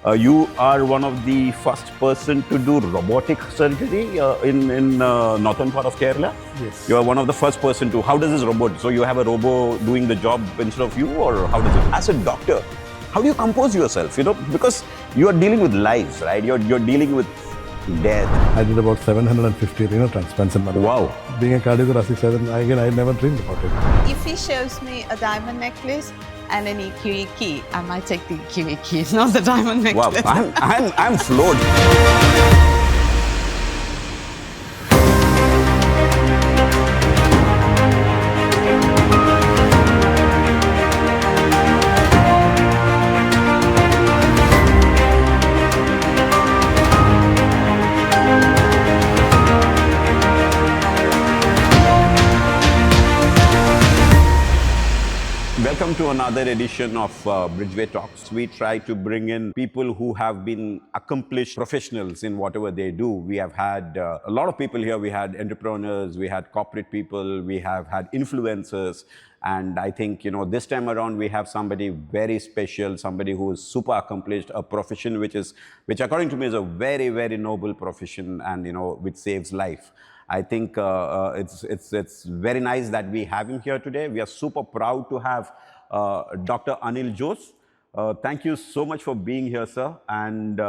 You are one of the first person to do robotic surgery in northern part of Kerala. Yes. You are one of the first person to. How does this robot? So you have a robo doing the job instead of you, or how does it? As a doctor, how do you compose yourself? Because you are dealing with lives, right? You're dealing with death. I did about 750 renal transplants in my life. Wow. Being a cardiothoracic surgeon, again, I never dreamed about it. If he shows me a diamond necklace and an EQE key, I might take the EQE key, not the diamond Wow, necklace. I'm floored. Welcome to another edition of Bridgeway Talks. We try to bring in people who have been accomplished professionals in whatever they do. We have had a lot of people here. We had entrepreneurs, we had corporate people, we have had influencers. And I think, this time around we have somebody very special, somebody who is super accomplished, a profession which according to me is a very, very noble profession and, which saves life. I think it's very nice that we have him here today. We are super proud to have Dr. Anil Jose. Thank you so much for being here, sir. And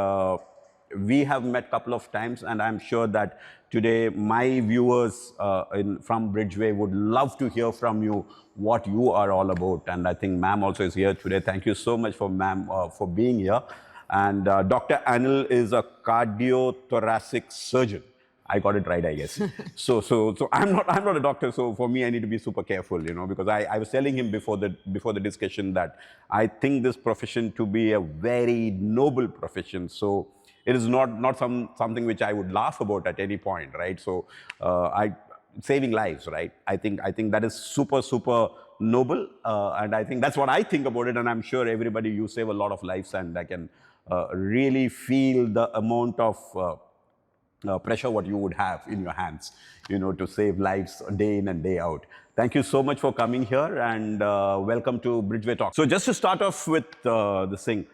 we have met a couple of times, and I'm sure that today my viewers from Bridgeway would love to hear from you what you are all about. And I think ma'am also is here today. Thank you so much for ma'am for being here. And Dr. Anil is a cardiothoracic surgeon. I got it right, I guess. So I'm not a doctor. So for me, I need to be super careful, because I was telling him before the discussion that I think this profession to be a very noble profession. So it is not something which I would laugh about at any point, right? So saving lives, right? I think that is super noble, and I think that's what I think about it. And I'm sure everybody, you save a lot of lives, and I can really feel the amount of pressure what you would have in your hands, to save lives day in and day out. Thank you so much for coming here, and welcome to Bridgeway Talks. So just to start off with this thing,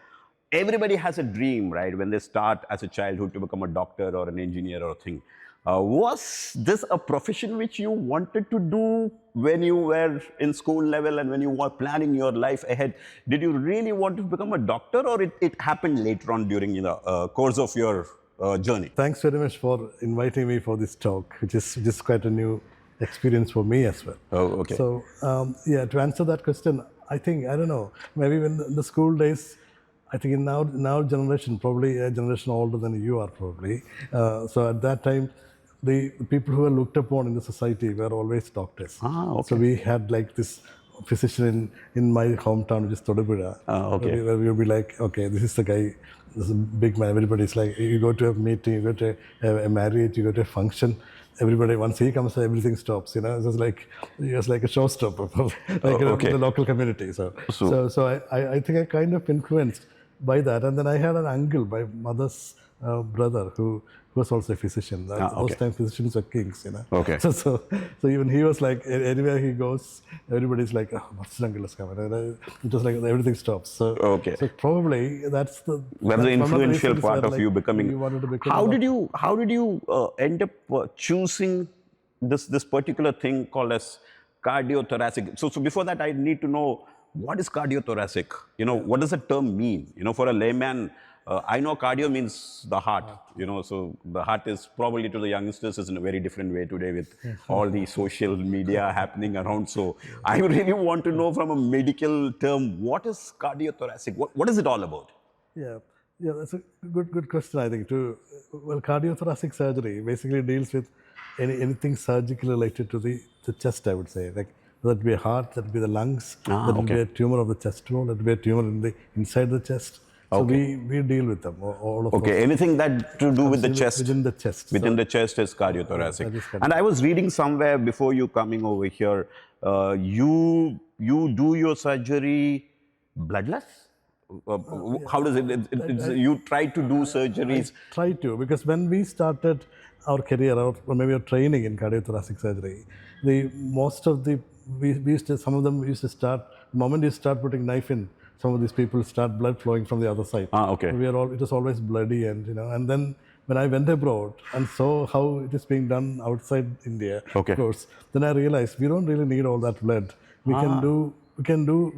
everybody has a dream, right? When they start as a childhood to become a doctor or an engineer or a thing. Was this a profession which you wanted to do when you were in school level and when you were planning your life ahead? Did you really want to become a doctor, or it happened later on during the course of your journey? Thanks very much for inviting me for this talk, which is quite a new experience for me as well. Oh, okay. So, to answer that question, I don't know, maybe when in the school days, I think in now generation, probably a generation older than you are probably. So at that time, the people who were looked upon in the society were always doctors. Okay. So we had like this physician in my hometown, which is Todupuzha. Okay. Where we would be like, okay, this is the guy, this is a big man. Everybody's like, you go to a meeting, you go to a marriage, you go to a function. Everybody, once he comes, everything stops. It's just like he was like a showstopper, in the local community. So I think I kind of influenced by that. And then I had an uncle, my mother's brother, who was also a physician. Those times physicians were kings, Okay. So even he was like, anywhere he goes, everybody's like, oh, what's uncle is coming? And it was like everything stops. So probably that's the influential part of you becoming. You wanted to become How did you end up choosing this particular thing called as cardiothoracic? So before that, I need to know, what is cardiothoracic? What does the term mean? For a layman, I know cardio means the heart, so the heart is probably to the youngsters is in a very different way today with all the social media happening around. So I really want to know from a medical term, what is cardiothoracic? What is it all about? Yeah, that's a good question, I think, too. Well, cardiothoracic surgery basically deals with anything surgically related to the chest, I would say. Like, that be a heart, that be the lungs, that will be a tumor of the chest wall, that will be a tumor inside the chest. So we deal with them, all of those. Anything that to do with the chest. Within the chest. Within the chest is cardiothoracic. And I was reading somewhere before you coming over here, you do your surgery bloodless? How does it, you try to do surgeries? I try to, because when we started our career, or maybe our training in cardiothoracic surgery, some of them used to start, the moment you start putting knife in, some of these people start blood flowing from the other side. Okay. It was always bloody, and and then when I went abroad and saw how it is being done outside India, Okay. of course, then I realized we don't really need all that blood. We can do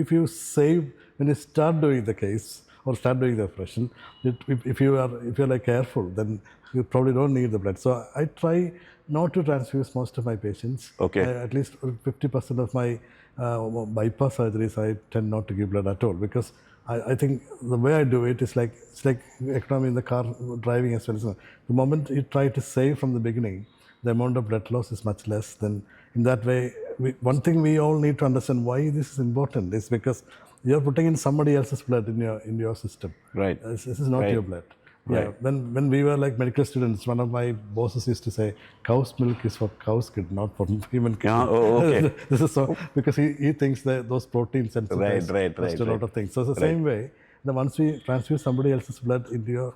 if you save when you start doing the case or start doing the operation. If you're like careful, then you probably don't need the blood. So I try not to transfuse most of my patients. Okay. At least 50% of my bypass surgeries, I tend not to give blood at all, because I think the way I do it is it's like economy in the car driving as well. So the moment you try to save from the beginning, the amount of blood loss is much less. Then in that way, one thing we all need to understand why this is important is because you're putting in somebody else's blood in your system. Right. This is not your blood. Yeah. Right. When we were like medical students, one of my bosses used to say, "Cow's milk is for cow's kid, not for human kid." Okay. This is so because he thinks that those proteins and a lot of things. So it's the same way. That once we transfuse somebody else's blood into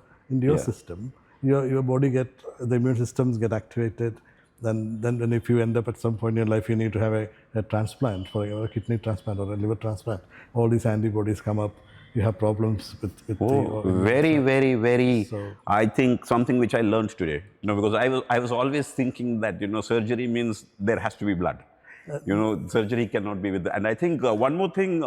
your system, your body the immune systems get activated. Then if you end up at some point in your life, you need to have a transplant, for a kidney transplant or a liver transplant. All these antibodies come up. You have problems with very. I think something which I learned today, because I was always thinking that surgery means there has to be blood. Surgery cannot be with. And I think one more thing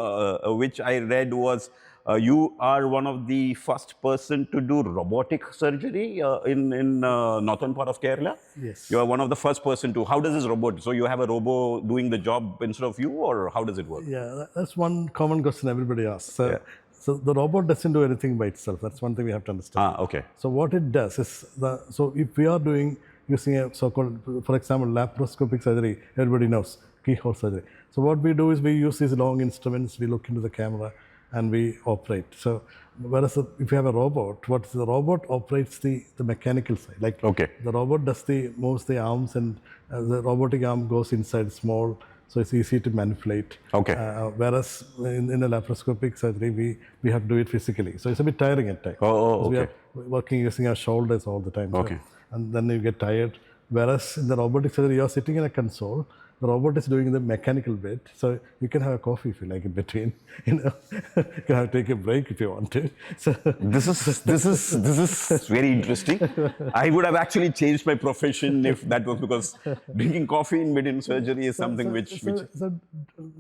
which I read was you are one of the first person to do robotic surgery in northern part of Kerala. Yes. You are one of the first person to. How does this robot? So you have a robo doing the job instead of you, or how does it work? Yeah, that's one common question everybody asks. So the robot doesn't do anything by itself. That's one thing we have to understand. Okay. So what it does is, so if we are using a so-called, for example, laparoscopic surgery, everybody knows, keyhole surgery. So what we do is we use these long instruments, we look into the camera, and we operate. So whereas if you have a robot, the robot operates the mechanical side. Like the robot moves the arms, and the robotic arm goes inside small, so it's easy to manipulate. Okay. Whereas in a laparoscopic surgery, we have to do it physically. So it's a bit tiring at times. Okay. We are working using our shoulders all the time. Okay. And then you get tired. Whereas in the robotic surgery, you're sitting in a console. The robot is doing the mechanical bit, so you can have a coffee if you like in between. You can have to take a break if you want to. So this is very interesting. I would have actually changed my profession if that was, because drinking coffee in between surgery is something which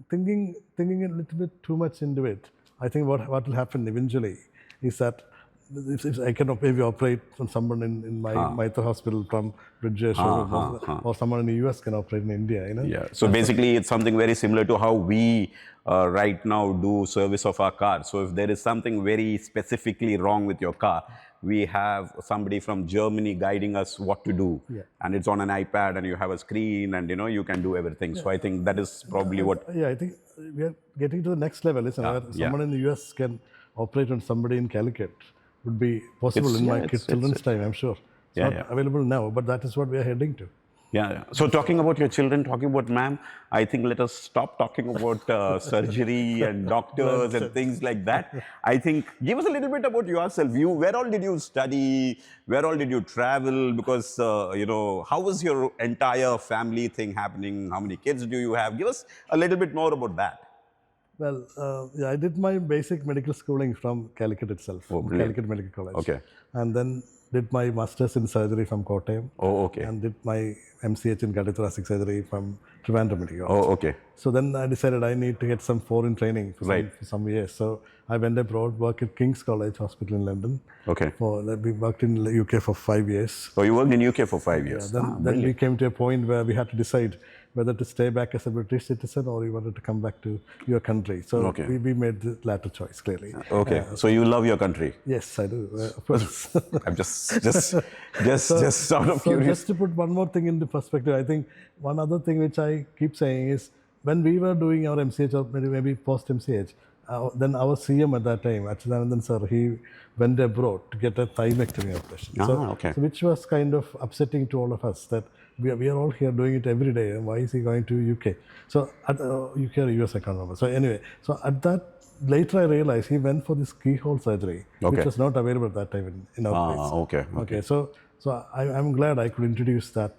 thinking a little bit too much into it. I think what will happen eventually is that if I can maybe operate on someone in my Maitha hospital from Bridgeway, or someone in the US can operate in India. Yeah. So basically, it's something very similar to how we right now do service of our car. So if there is something very specifically wrong with your car, we have somebody from Germany guiding us what to do, and it's on an iPad, and you have a screen, and you can do everything. So I think that is probably what. Yeah, I think we are getting to the next level, isn't it? Someone in the US can operate on somebody in Calicut. Would be possible in my children's time, I'm sure. It's not available now, but that is what we are heading to. Yeah. So talking about your children, talking about ma'am, I think let us stop talking about surgery and doctors and things like that. I think give us a little bit about yourself. Where all did you study? Where all did you travel? Because how was your entire family thing happening? How many kids do you have? Give us a little bit more about that. Well, I did my basic medical schooling from Calicut itself, Calicut Medical College. Okay. And then did my master's in surgery from Kottayam. Okay. And did my MCH in cardiothoracic surgery from Trivandrum Medical College. Okay. So then I decided I need to get some foreign training for some years. So I went abroad, worked at King's College Hospital in London. Okay. We worked in the UK for 5 years. So you worked in UK for 5 years. Yeah, then we came to a point where we had to decide whether to stay back as a British citizen or you wanted to come back to your country. So we made the latter choice, clearly. Okay. So you love your country? Yes, I do, of course. I'm just out of curiosity. Just to put one more thing into perspective, I think one other thing which I keep saying is when we were doing our MCH or maybe post-MCH, then our CM at that time, Achyutanandan sir, he went abroad to get a thymectomy operation. So which was kind of upsetting to all of us that we are all here doing it every day, and why is he going to UK? So at UK or US, I can't remember. So anyway, so at that, later I realized he went for this keyhole surgery, which was not available at that time in our place. Okay. So I'm glad I could introduce that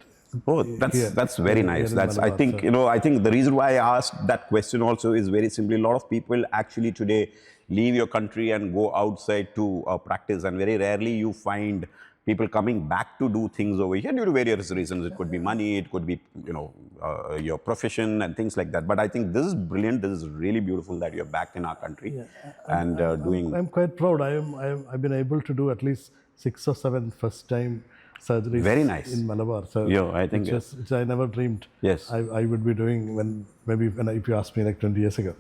Oh, here, that's very nice. here in That's I Malabar, think so- I think the reason why I asked that question also is very simply a lot of people actually today leave your country and go outside to practice, and very rarely you find people coming back to do things over here due to various reasons. It could be money, it could be your profession and things like that. But I think this is brilliant. This is really beautiful that you're back in our country and doing. I'm quite proud. I've been able to do at least 6 or 7 first-time surgeries. Very nice. In Malabar. So Yeah, I think which I never dreamed. Yes. I would be doing if you asked me like 20 years ago.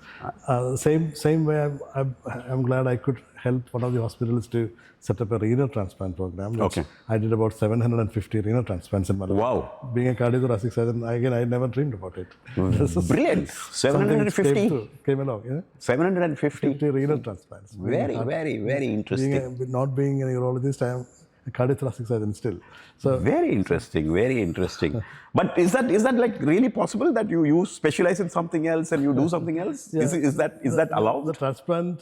Same way. I'm glad I could help one of the hospitals to set up a renal transplant program. Okay. I did about 750 renal transplants in Malabar. Wow. Being a cardiothoracic surgeon, again, I never dreamed about it. Brilliant. 750. Came along. Yeah. 750. 50 renal transplants. Very interesting. Not being a urologist, I am a cardiothoracic surgeon still. So Very interesting, very interesting. But is that like really possible that you specialize in something else and you do something else? Yeah. Is that allowed? The transplant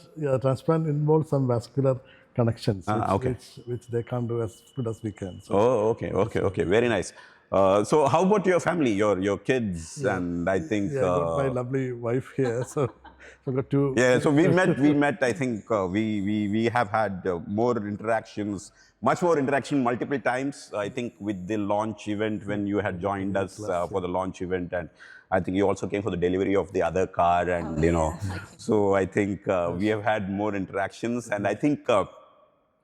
involves some vascular connections, okay. which they can't do as good as we can. So Oh, okay, very nice. So how about your family, your kids, and I think I got my lovely wife here, so I've got 2. yeah. So we met. I think we have had much more interaction multiple times. I think with the launch event when you had joined us for the launch event, and I think you also came for the delivery of the other car, and so I think we have had more interactions, and I think.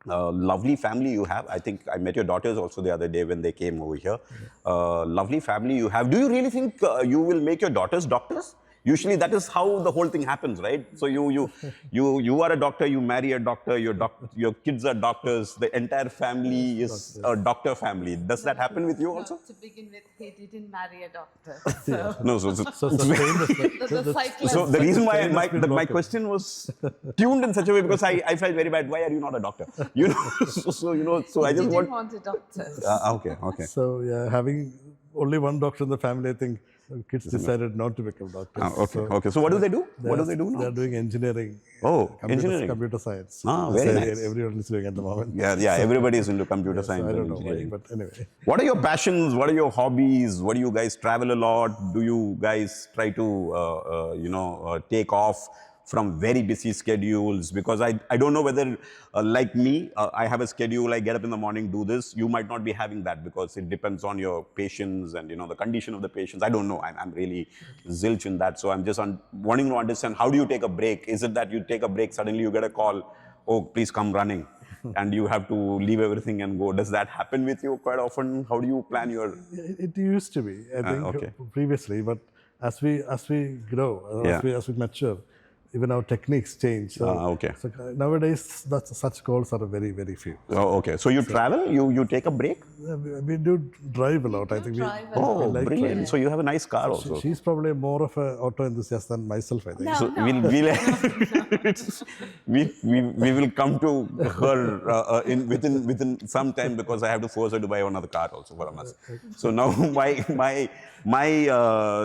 Lovely family you have. I think I met your daughters also the other day when they came over here. Lovely family you have. Do you really think you will make your daughters doctors? Usually that is how the whole thing happens, right? So you are a doctor, you marry a doctor, your kids are doctors, the entire family is a doctor family. Does that happen with you also? To begin with, he didn't marry a doctor. No, so So the reason why my question was tuned in such a way because I felt very bad. Why are you not a doctor? So I just want a doctor. Okay. So yeah, having only one doctor in the family, I think kids decided not to become doctors. Okay. So what do they do? What do they do now? They're doing engineering. Engineering. Computer science. Very nice. Everyone is doing at the moment. Yeah. Everybody is into computer science. I don't and know why, engineering. but anyway. What are your passions? What are your hobbies? What do you guys travel a lot? Do you guys try to take off from very busy schedules? Because I don't know whether like me, I have a schedule, I get up in the morning, do this. You might not be having that because it depends on your patients and the condition of the patients. I don't know. I'm really zilch in that. So I'm just wanting to understand, how do you take a break? Is it that you take a break, suddenly you get a call, oh, please come running, and you have to leave everything and go? Does that happen with you quite often? How do you plan your... It used to be, I think, previously, but as we grow, as we mature, even our techniques change. So nowadays, such calls are very, very few. Oh, okay. So you travel? You take a break? We do drive a lot. I think we like brilliant. driving. So you have a nice car also. She's probably more of an auto enthusiast than myself, I think. No, So we will come to her within some time because I have to force her to buy another car also for us. So now my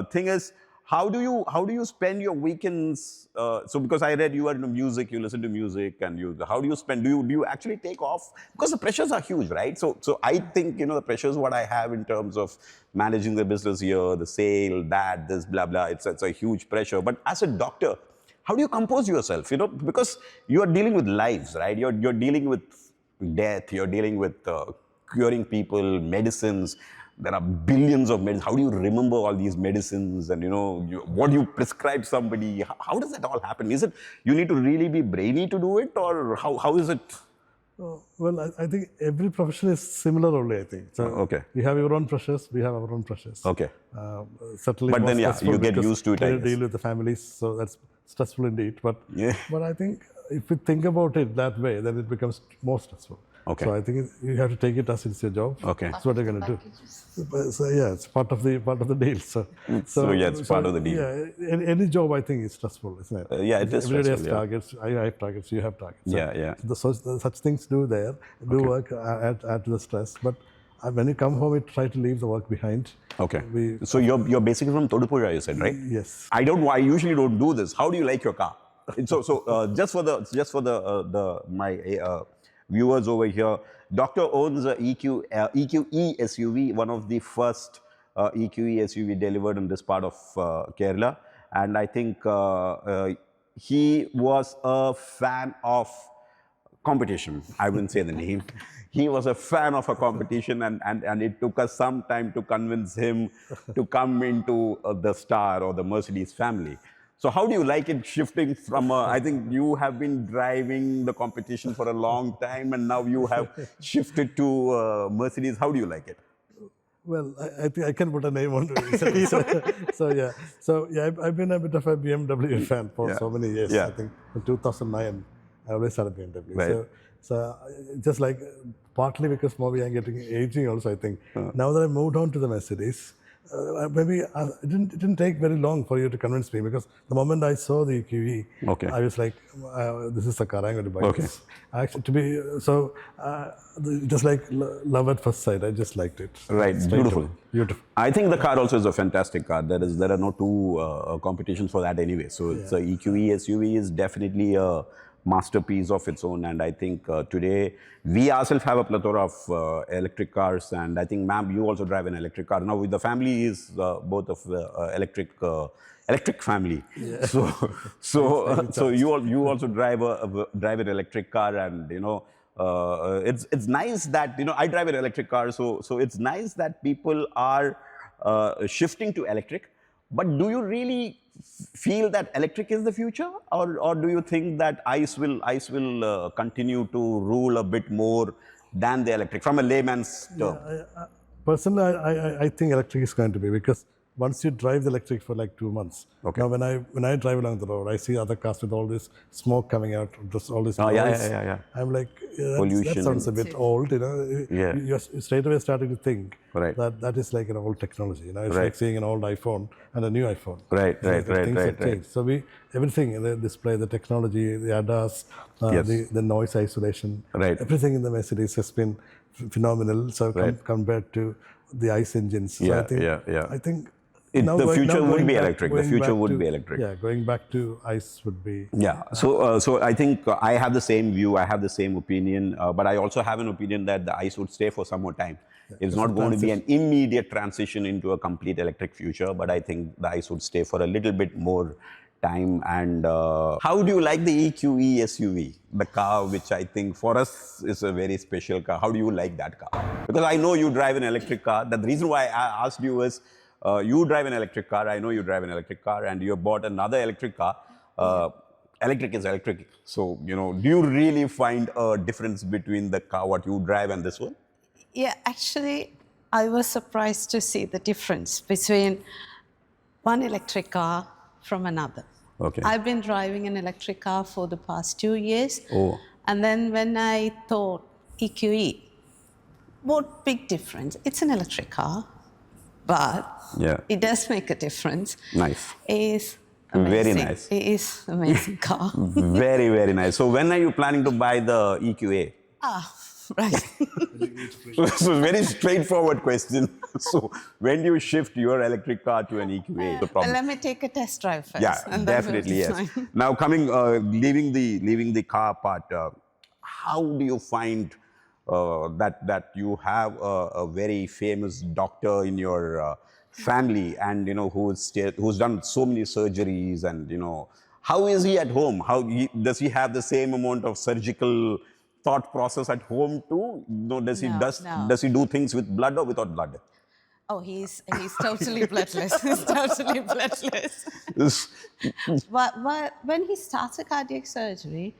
thing is, how do you spend your weekends? So because I read you are into music, you listen to music, and how do you spend? Do you actually take off? Because the pressures are huge, right? So I think the pressures what I have in terms of managing the business here, the sale, this blah blah. It's a huge pressure. But as a doctor, how do you compose yourself? Because you are dealing with lives, right? You're dealing with death. You're dealing with curing people, medicines. There are billions of medicines. How do you remember all these medicines? And what do you prescribe somebody? How does that all happen? Is it you need to really be brainy to do it, or how is it? Well, I think every profession is similar only, I think. So you have your own pressures, we have our own pressures. Okay. Certainly. But then you get used to it. You deal with the families, so that's stressful indeed. But I think if you think about it that way, then it becomes more stressful. Okay. So I think you have to take it as it's your job. Okay. That's what you're going to do. So yeah, it's part of the deal. So it's part of the deal. Yeah, any job I think is stressful, isn't it? It is Everybody has stressful, targets. I have targets. You have targets. So, Such things do work, add to the stress. But when you come home, you try to leave the work behind. Okay. So you're basically from Todupuzha, you said, right? Yes. I usually don't do this. How do you like your car? So just for my viewers over here, Doctor owns a EQE SUV, one of the first EQE SUV delivered in this part of Kerala. And I think he was a fan of competition. I wouldn't say the name. He was a fan of a competition, and it took us some time to convince him to come into the Star or the Mercedes family. So how do you like it shifting from, I think you have been driving the competition for a long time, and now you have shifted to Mercedes. How do you like it? Well, I think I can put a name on it. So I've been a bit of a BMW fan for so many years. Yeah. I think in 2009, I always had a BMW. Right. So just like partly because maybe I'm getting aging also, I think. Now that I moved on to the Mercedes, maybe it didn't take very long for you to convince me, because the moment I saw the EQE, Okay. I was like, this is the car I'm going to buy. Okay. This. Actually, just like love at first sight, I just liked it. Right, It's beautiful. Beautiful. I think the car also is a fantastic car. There are no two competitions for that anyway. So it's a EQE SUV is definitely a masterpiece of its own. And I think today we ourselves have a plethora of electric cars. And I think, ma'am, you also drive an electric car. Now with the family is both of electric family. Yeah. So you also drive an electric car, and it's nice that I drive an electric car. So it's nice that people are shifting to electric. But do you really feel that electric is the future, or do you think that ICE will continue to rule a bit more than the electric, from a layman's term? Personally, I think electric is going to be, because once you drive the electric for like 2 months. Okay. Now, when I drive along the road, I see other cars with all this smoke coming out, all this noise. Yeah. I'm like, Pollution. that sounds a bit old, Yeah. You're straight away starting to think Right. that is like an old technology. It's Right. like seeing an old iPhone and a new iPhone. Right. Things have changed. So everything, the display, the technology, the ADAS, Yes. the noise isolation, Right. everything in the Mercedes has been phenomenal. So compared to the ICE engines. So I think The future would be electric. The going future back would to- be electric. Yeah, going back to ICE would be. Yeah. So I think I have the same view. I have the same opinion. But I also have an opinion that the ICE would stay for some more time. It's not going to be an immediate transition into a complete electric future. But I think the ICE would stay for a little bit more time. And how do you like the EQE SUV, the car which I think for us is a very special car? How do you like that car? Because I know you drive an electric car. The reason why I asked you is, you drive an electric car. I know you drive an electric car, and you have bought another electric car. Electric is electric. So, do you really find a difference between the car what you drive and this one? Yeah, actually, I was surprised to see the difference between one electric car from another. Okay. I've been driving an electric car for the past 2 years. Oh. And then when I thought EQE, what big difference? It's an electric car, but it does make a difference. Nice. It's amazing. Very nice. It is an amazing car. Very, very nice. So when are you planning to buy the EQA? Right. So very straightforward question. So when do you shift your electric car to an EQA? The problem. Let me take a test drive first. Yeah, and then definitely, we'll yes. decide. Now leaving the car part, how do you find that you have a very famous doctor in your family, and who's done so many surgeries, and how is he at home? Does he have the same amount of surgical thought process at home too? Does he do things with blood or without blood? Oh, he's totally bloodless. He's totally bloodless. But when he starts a cardiac surgery,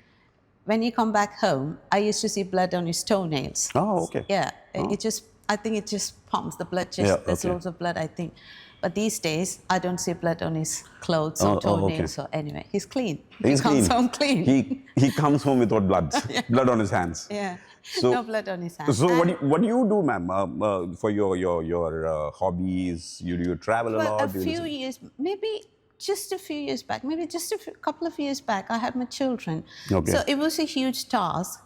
when he come back home, I used to see blood on his toenails. Oh, okay. Yeah, I think it just pumps the blood. There's loads of blood, I think. But these days, I don't see blood on his clothes or toenails or anyway. He's clean. He comes home clean. He comes home without blood, blood on his hands. Yeah, So, no blood on his hands. So what do you do, ma'am, for your hobbies? Do you travel a lot? A few years, maybe just a few years back, maybe just a couple of years back, I had my children. Okay. So it was a huge task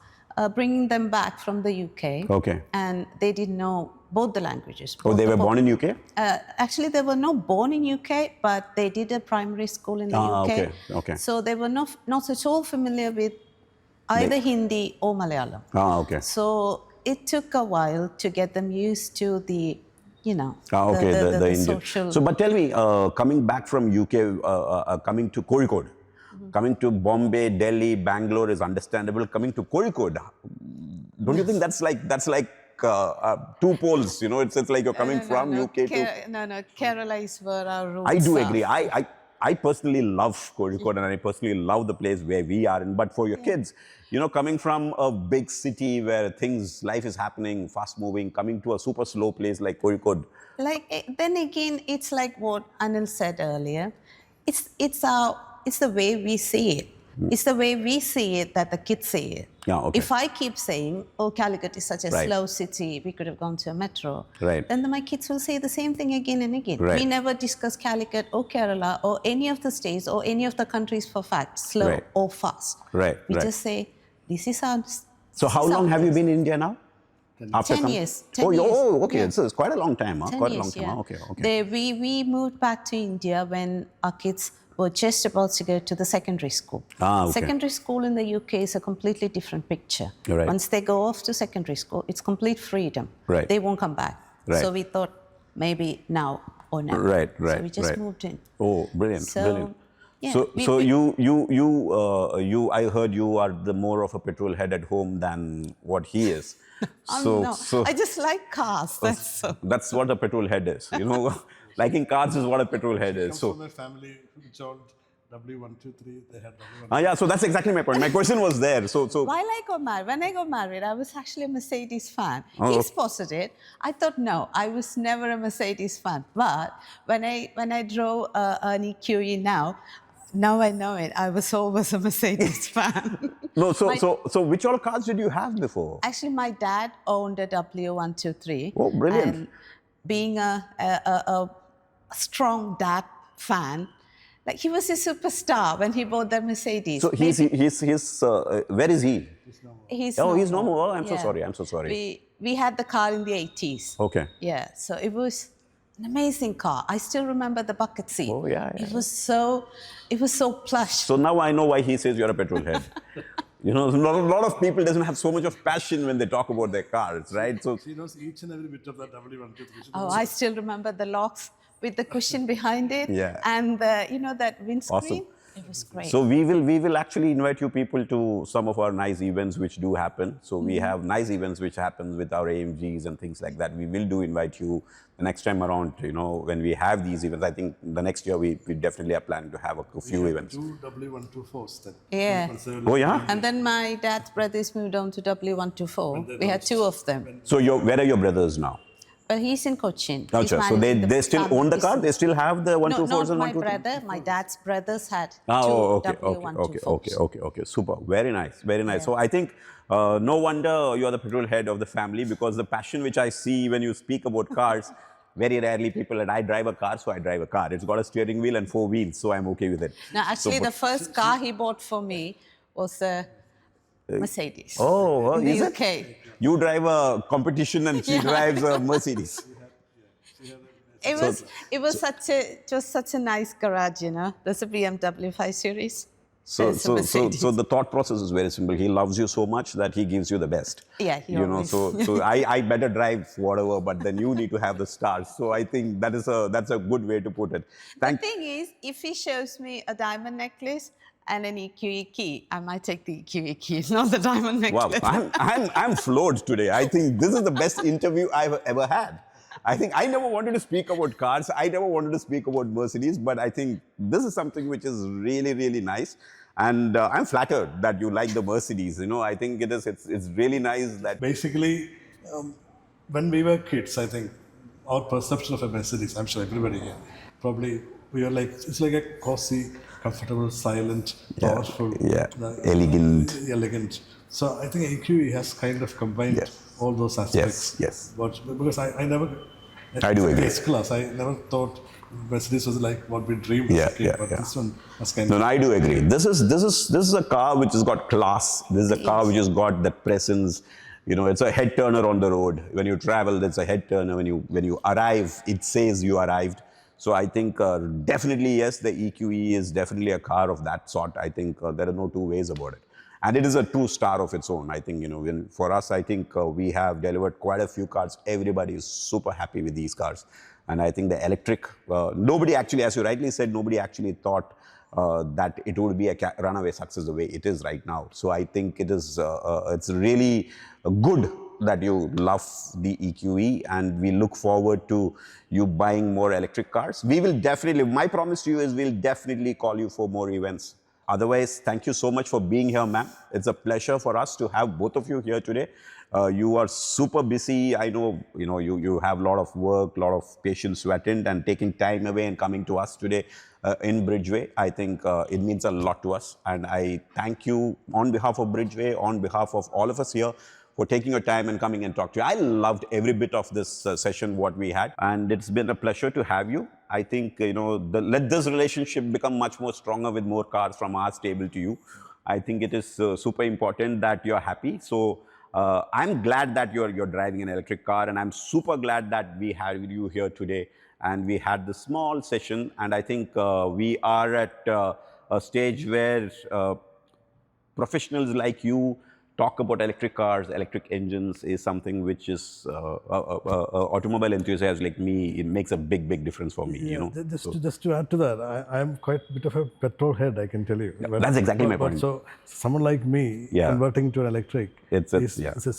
bringing them back from the UK. Okay. And they didn't know both the languages. Oh, they were born in UK? Actually, they were not born in UK, but they did a primary school in the UK. Okay. So they were not at all familiar with either Hindi or Malayalam. Okay. So it took a while to get them used to the you know, Okay, the Indian. social. So, but tell me, coming back from UK, coming to Kozhikode, coming to Bombay, Delhi, Bangalore is understandable. Coming to Kozhikode, don't you think that's like two poles? You know, it's like you're coming from UK to. No, Kerala is where our roots I do are. agree. I personally love Kozhikode and I personally love the place where we are in. But for your kids, you know, coming from a big city where life is happening, fast moving, coming to a super slow place like Kozhikode. Then again, it's like what Anil said earlier. It's the way we see it. It's the way we see it that the kids see it. Yeah, okay. If I keep saying, "Oh, Calicut is such a Right. slow city, we could have gone to a metro," Right. then my kids will say the same thing again and again. Right. We never discuss Calicut or Kerala or any of the states or any of the countries for facts, slow Right. or fast. Right, We right. just say, "This is our." So how long have you been in India now? 10 years. 10 years. years. Okay. Yeah. It's quite a long time. Huh? 10 Quite a years, long time. yeah. Huh? Okay. We moved back to India when our kids were just about to go to the secondary school. Okay. Secondary school in the UK is a completely different picture. Right. Once they go off to secondary school, it's complete freedom. Right. They won't come back. Right. So we thought maybe now or never. Right. So we just right. moved in. Oh, brilliant, So, brilliant. yeah, So you, I heard you are the more of a petrol head at home than what he is. No, I just like cars. That's so. That's what a petrol head is. You know, liking cars is what a petrol head is. So. From a family which owned W123, they had W123. Yeah, so that's exactly my point. My question was there. So When I got married, I was actually a Mercedes fan. Oh. He spotted it. I thought, no, I was never a Mercedes fan. But when I drove an EQE now I know it. I was always a Mercedes fan. no, so which all cars did you have before? Actually, my dad owned a W123. Oh, brilliant. And being a strong dad fan, like he was a superstar when he bought that Mercedes. So he's where is he? He's He's no more. Oh, I'm so Yeah. sorry. We had the car in the 80s. Okay. Yeah, so it was an amazing car. I still remember the bucket seat. Oh, yeah. It was so plush. So now I know why he says you're a petrol head. You know, a lot of people doesn't have so much of passion when they talk about their cars, right? So She knows each and every bit of that W123. Oh, I still remember the locks with the cushion behind it. Yeah. And that windscreen. Awesome. It was great. So we will actually invite you people to some of our nice events which do happen. So we have nice events which happen with our AMGs and things like that. We will invite you the next time around, you know, when we have these events. I think the next year we definitely are planning to have a few events. Two W124s then. Yeah. Oh yeah? And then my dad's brothers moved on to W124. We had two of them. So where are your brothers now? But he's in Cochin. He's Gotcha. So managing they still family own the car? business. They still have the 124s No, and not my 123s? brother. My dad's brothers had two W124s. Okay. Super. Very nice. So I think no wonder you're the petrol head of the family, because the passion which I see when you speak about cars, very rarely people, and I drive a car, so I drive a car. It's got a steering wheel and 4 wheels, so I'm okay with it. No, actually, So, the first car he bought for me was a Mercedes. Oh, in the is UK. it? You drive a competition and she drives a Mercedes. It was such a nice garage, you know. There's a BMW 5 Series. There's a Mercedes. So the thought process is very simple. He loves you so much that he gives you the best. Yeah, he you know. always- So I better drive whatever, but then you need to have the stars. So I think that's a good way to put it. The thing is, if he shows me a diamond necklace and an EQE key, I might take the EQE key, not the diamond Wow, necklace. I'm floored today. I think this is the best interview I've ever had. I think I never wanted to speak about cars. I never wanted to speak about Mercedes, but I think this is something which is really, really nice. And I'm flattered that you like the Mercedes. You know, I think it's really nice that. Basically, when we were kids, I think our perception of a Mercedes, I'm sure everybody here, probably we were like, it's like a cozy, comfortable, silent, powerful, elegant. So I think AQE has kind of combined all those aspects. Yes. But because I never, I do agree. S-Class, I never thought Mercedes was like what we dreamed as a kid, but this one was kind No, of... I do agree. This is a car which has got class. This is a car which has got that presence. You know, it's a head turner on the road. When you travel, it's a head turner. When you arrive, it says you arrived. So I think definitely yes, the EQE is definitely a car of that sort. I think there are no two ways about it. And it is a true star of its own. I think, for us, I think we have delivered quite a few cars. Everybody is super happy with these cars. And I think the electric, nobody actually, as you rightly said, nobody actually thought that it would be a runaway success the way it is right now. So I think it's really good that you love the EQE, and we look forward to you buying more electric cars. We will definitely, my promise to you is we'll definitely call you for more events. Otherwise, thank you so much for being here, ma'am. It's a pleasure for us to have both of you here today. You are super busy. I know, you have a lot of work, a lot of patients to attend, and taking time away and coming to us today in Bridgeway. I think it means a lot to us. And I thank you on behalf of Bridgeway, on behalf of all of us here, for taking your time and coming and talk to you. I loved every bit of this session, what we had, and it's been a pleasure to have you. I think, let this relationship become much more stronger with more cars from our stable to you. I think it is super important that you're happy. So I'm glad that you're driving an electric car, and I'm super glad that we had you here today, and we had this small session. And I think we are at a stage where professionals like you talk about electric cars, electric engines is something which is automobile enthusiasts like me, it makes a big difference for me. Just to add to that, I'm quite a bit of a petrol head, I can tell you. That's exactly my point. So someone like me converting to an electric is a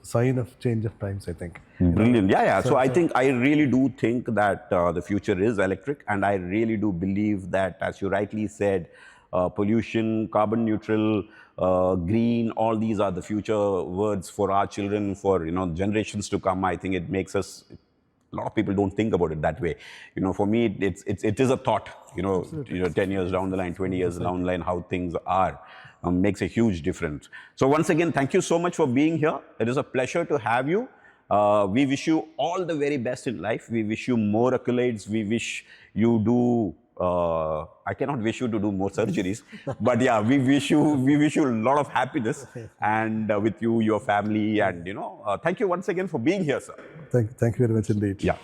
sign of change of times, I think. Brilliant. So I think, I really do think that the future is electric, and I really do believe that, as you rightly said, pollution, carbon neutral, green, all these are the future words for our children, for generations to come. I think it makes us, a lot of people don't think about it that way. For me, it is a thought, 10 years down the line, 20 years down the line, how things are, makes a huge difference. So once again, thank you so much for being here. It is a pleasure to have you. We wish you all the very best in life. We wish you more accolades. We wish you do, I cannot wish you to do more surgeries, but yeah, we wish you a lot of happiness, and with you, your family, and thank you once again for being here, sir. Thank you very much indeed. Yeah.